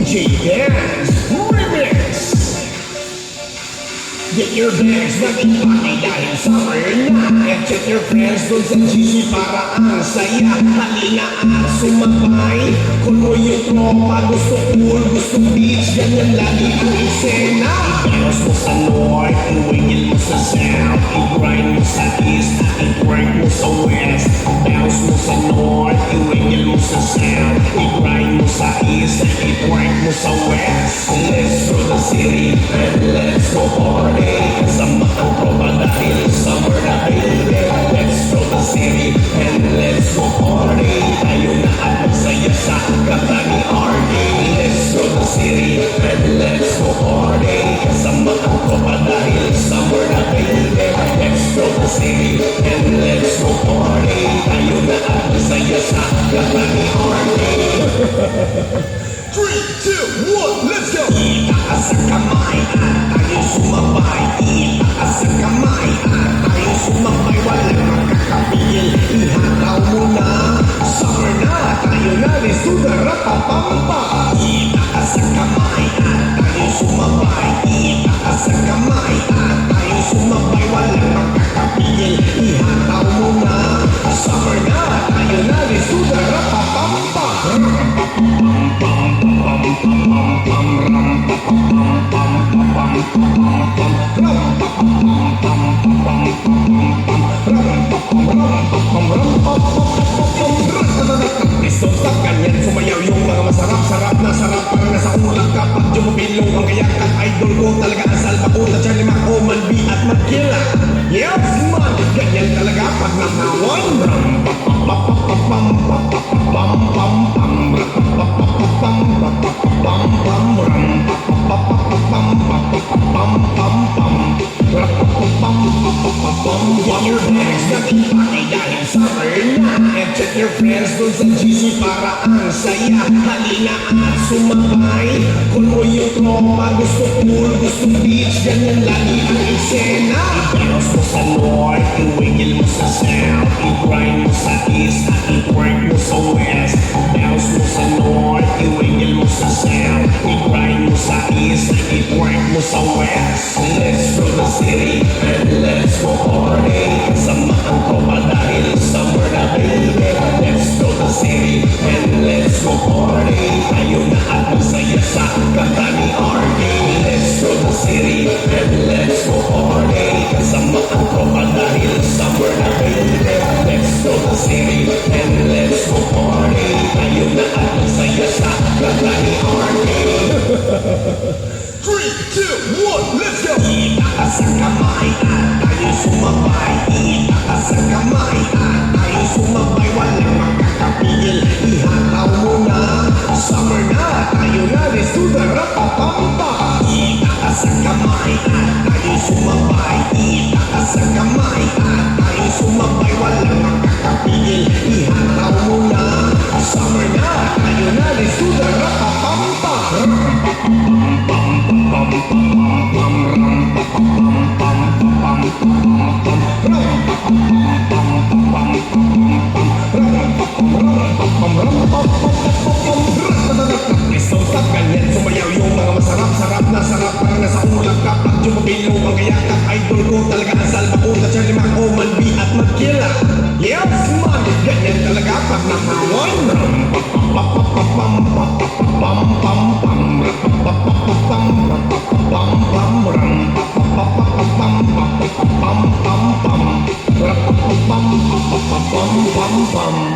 DJ Dance Remix. Get your bags, mag-ipaki dahil summer na. And check your friends dun sa GC para ang saya. Halina at sumabay, kung mo yung tropa. Gusto pool, gusto beach, ganyan lagi ang eksena. I-bounce mo sa north, i-wiggle mo sa south, i-grind mo sa east, at i-twerk mo sa west. Bounce mo sa north, i-wiggle mo sa south, i-grind mo sa east, at i-twerk mo sa west. Let's go the city and let's go party. Kasama ang tropa dahil summer na baby. Let's go the city and let's go party. Tayo na at magsaya sa kanta ni RD. Let's go the city and let's go party. Kasama ang tropa dahil summer na baby. Let's go the city and let's go party. Tayo na at magsaya sa kanta ni RD. 3, 2, 1, let's go! Itaas sa kamay at tayo sumabay. Itaas sa kamay at tayo sumabay. Walang makakapigil, ihataw mo na. Summer na, tayo na, let's do the rapapampa. Itaas sa kamay at tayo sumabay. Itaas sa kamay at tayo sumabay. Walang makakapigil, ihataw mo na. Summer na, tayo na, let's do the rapapampa. Stop ganyan, sumayaw yung mga masarap-sarap na sarap. Parang nasa ulang kapag jumabilong ang kayakan. Idol ko talaga ang Salbakuta, Charlie Maco, Manbi at Magkila. Yes man, ganyan talaga pag nakawan. Get your bags, mag-ipaki dahil summer na. And check your friends dun sa GC para ang saya. Halina at sumabay, kung mo yung tropa. Gusto pool, gusto beach, ganyan lagi ang eksena. I-bounce mo sa north, i-wiggle mo sa south, i-grind mo sa east, at i-twerk mo sa west. Bounce mo sa north, i-wiggle mo sa south, i-grind mo sa east, at i-twerk mo sa west. Let's go the city and let's go party. Kasama ang tropa dahil summer na baby. Let's go the city and let's go party. Tayo na at magsaya sa kanta ni RD. Let's go the city and let's go party. Kasama ang tropa dahil summer na baby. Let's go the city and let's go party. Tayo na at magsaya sa kanta ni RD. 3, 2, 1, let's go! Itaas sa kamay at tayo sumabay. Itaas sa kamay at tayo sumabay. Walang makakapigil, ihataw mo na. Summer na, tayo na, let's do the rapapampa. Itaas sa kamay at tayo sumabay. Itaas sa kamay at tayo sumabay. Walang makakapigil, ihataw mo na. Summer na, tayo na, let's do the rapapampa. Stop ganyan, sumayaw yung mga masarap-sarap na sarap. Parang nasa ulang kapag jumabilong ang kayakan. Idol ko talaga ang Salbakuta, Charlie Maco, Manbi at Magkila. Yes man, ganyan talaga pag nakawan. Pam